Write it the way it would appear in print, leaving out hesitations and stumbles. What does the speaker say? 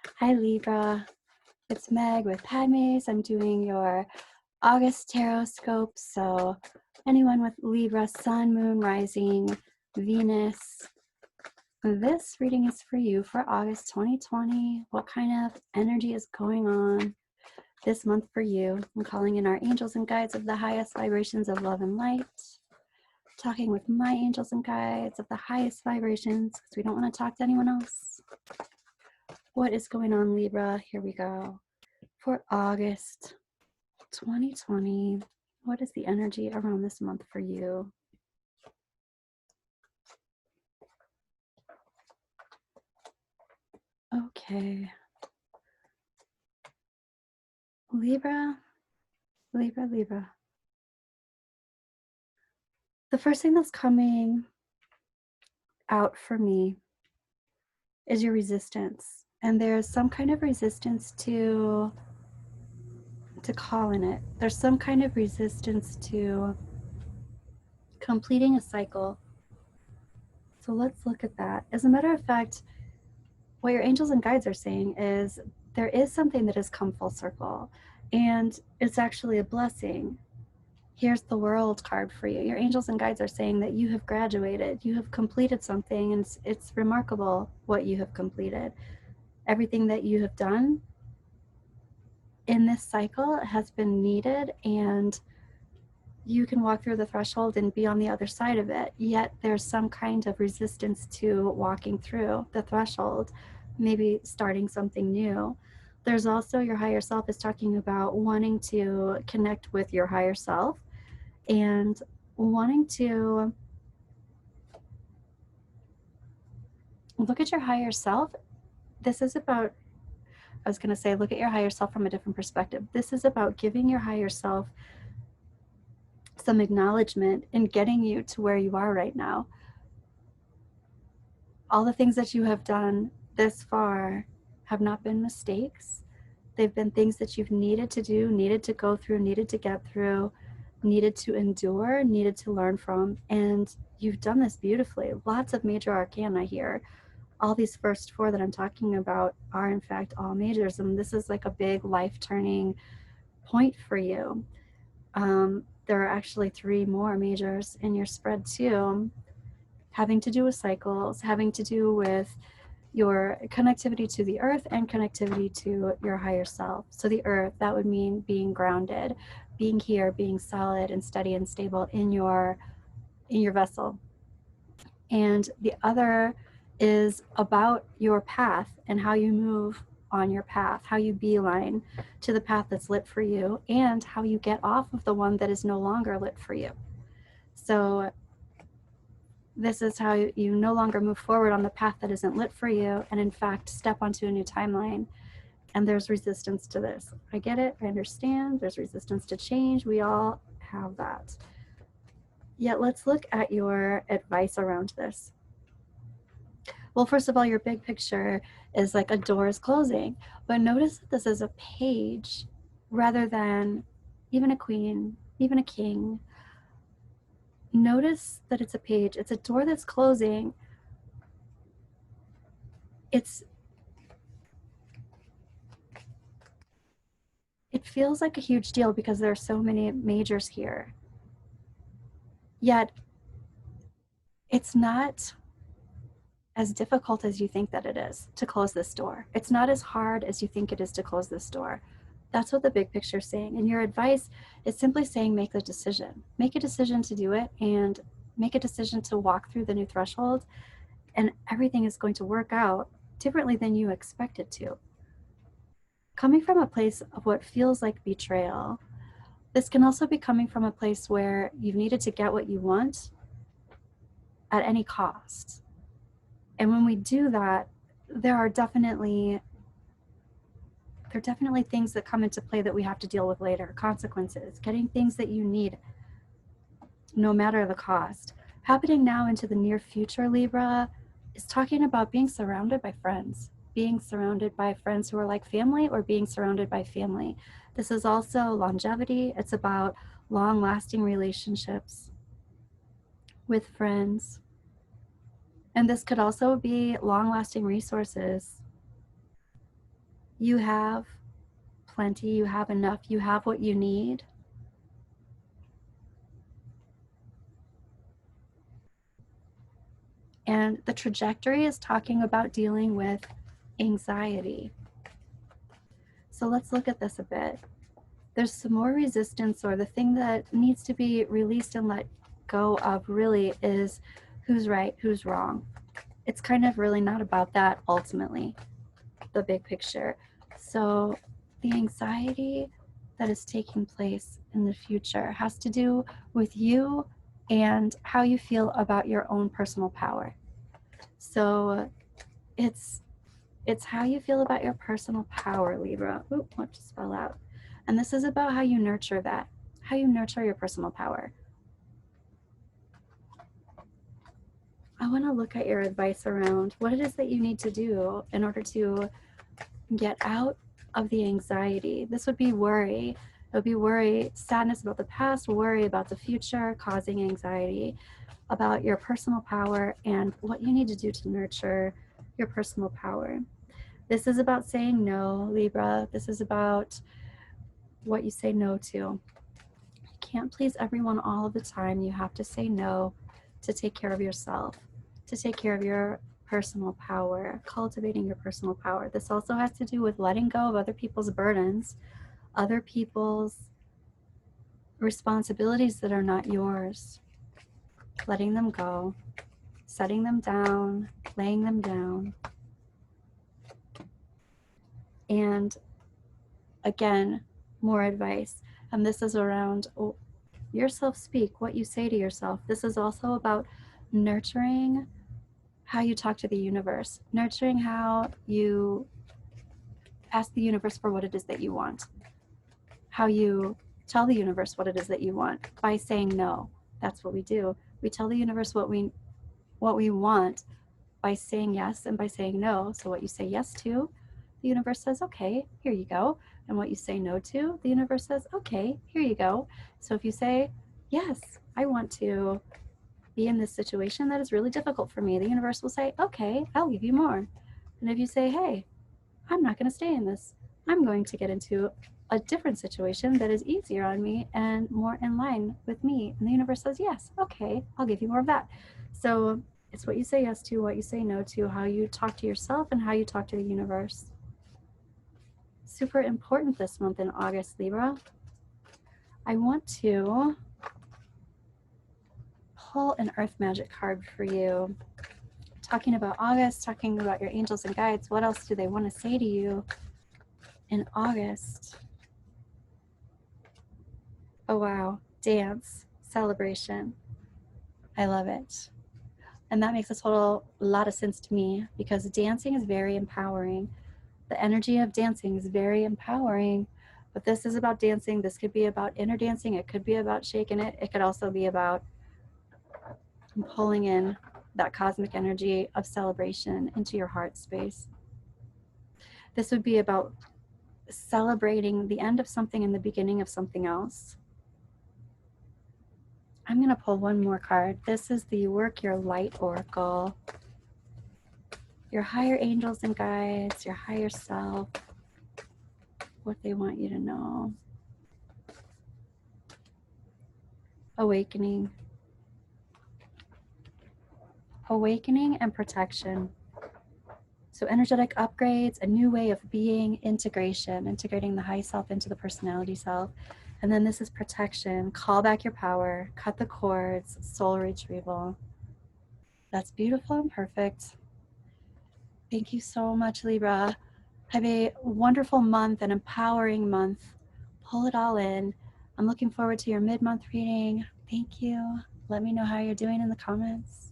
Hi Libra, it's Meg with Padmes. I'm doing your August Tarotscope. So anyone with Libra, Sun, Moon, Rising, Venus, this reading is for you for August 2020. What kind of energy is going on this month for you? I'm calling in our angels and guides of the highest vibrations of love and light. Talking with my angels and guides of the highest vibrations because we don't want to talk to anyone else. What is going on, Libra? Here we go. For August 2020, what is the energy around this month for you? Okay. Libra. The first thing that's coming out for me is your resistance. And there's some kind of resistance to call in it. There's some kind of resistance to completing a cycle. So let's look at that. As a matter of fact, what your angels and guides are saying is there is something that has come full circle, and it's actually a blessing. Here's the World card for you. Your angels and guides are saying that you have graduated, you have completed something, and it's remarkable what you have completed. Everything that you have done in this cycle has been needed, and you can walk through the threshold and be on the other side of it. Yet there's some kind of resistance to walking through the threshold, maybe starting something new. There's also your higher self is talking about wanting to connect with your higher self and wanting to look at your higher self. This is about, I was going to say, look at your higher self from a different perspective. This is about giving your higher self some acknowledgement and getting you to where you are right now. All the things that you have done this far have not been mistakes. They've been things that you've needed to do, needed to go through, needed to get through, needed to endure, needed to learn from, and you've done this beautifully. Lots of major arcana here. All these first four that I'm talking about are in fact all majors, and this is like a big life-turning point for you. There are actually 3 more majors in your spread too, having to do with cycles, having to do with your connectivity to the earth and connectivity to your higher self. So the earth, that would mean being grounded, being here, being solid and steady and stable in your vessel. And the other is about your path and how you move on your path, how you beeline to the path that's lit for you, and how you get off of the one that is no longer lit for you. So this is how you no longer move forward on the path that isn't lit for you, and in fact step onto a new timeline. And there's resistance to this. I get it, I understand, there's resistance to change, we all have that. Yet let's look at your advice around this. Well, first of all, your big picture is like a door is closing, but notice that this is a page rather than even a queen, even a king. Notice that it's a page, it's a door that's closing. It feels like a huge deal because there are so many majors here. Yet it's not as difficult as you think that it is to close this door. It's not as hard as you think it is to close this door. That's what the big picture is saying. And your advice is simply saying, make the decision. Make a decision to do it and make a decision to walk through the new threshold, and everything is going to work out differently than you expect it to. Coming from a place of what feels like betrayal, this can also be coming from a place where you've needed to get what you want at any cost. And when we do that, there are definitely things that come into play that we have to deal with later. Consequences, getting things that you need, no matter the cost. Happening now into the near future, Libra, is talking about being surrounded by friends. Being surrounded by friends who are like family, or being surrounded by family. This is also longevity. It's about long-lasting relationships with friends. And this could also be long-lasting resources You have plenty, you have enough, you have what you need. And the trajectory is talking about dealing with anxiety. So let's look at this a bit. There's some more resistance, or the thing that needs to be released and let go of really is who's right, who's wrong. It's kind of really not about that ultimately, the big picture. So the anxiety that is taking place in the future has to do with you and how you feel about your own personal power. So it's how you feel about your personal power, Libra. Oop, what to spell out. And this is about how you nurture that, how you nurture your personal power. I want to look at your advice around what it is that you need to do in order to get out of the anxiety. This would be worry. It would be worry, sadness about the past, worry about the future, causing anxiety about your personal power and what you need to do to nurture your personal power. This is about saying no, Libra. This is about what you say no to. You can't please everyone all of the time. You have to say no to take care of yourself, to take care of your personal power, cultivating your personal power. This also has to do with letting go of other people's burdens, other people's responsibilities that are not yours, letting them go, setting them down, laying them down. And again, more advice. And this is around your self-speak, what you say to yourself. This is also about nurturing how you talk to the universe, nurturing how you ask the universe for what it is that you want, how you tell the universe what it is that you want by saying no. That's what we do. We tell the universe what we want by saying yes and by saying no. So what you say yes to, the universe says, okay, here you go. And what you say no to, the universe says, okay, here you go. So if you say, yes, I want to be in this situation that is really difficult for me, the universe will say, okay, I'll give you more. And if you say, hey, I'm not going to stay in this, I'm going to get into a different situation that is easier on me and more in line with me, and the universe says, yes, okay, I'll give you more of that. So it's what you say yes to, what you say no to, how you talk to yourself, and how you talk to the universe. Super important this month in August, Libra. I want to pull an Earth Magic card for you. Talking about August, talking about your angels and guides, what else do they want to say to you in August? Oh wow, dance, celebration. I love it. And that makes a total lot of sense to me because dancing is very empowering. The energy of dancing is very empowering, but this is about dancing. This could be about inner dancing. It could be about shaking it. It could also be about pulling in that cosmic energy of celebration into your heart space. This would be about celebrating the end of something and the beginning of something else. I'm going to pull one more card. This is the Work Your Light Oracle. Your higher angels and guides, your higher self, what they want you to know. Awakening. Awakening and protection. So energetic upgrades, a new way of being, integration, integrating the high self into the personality self. And then this is protection, call back your power, cut the cords, soul retrieval. That's beautiful and perfect. Thank you so much, Libra. Have a wonderful month, an empowering month. Pull it all in. I'm looking forward to your mid-month reading. Thank you. Let me know how you're doing in the comments.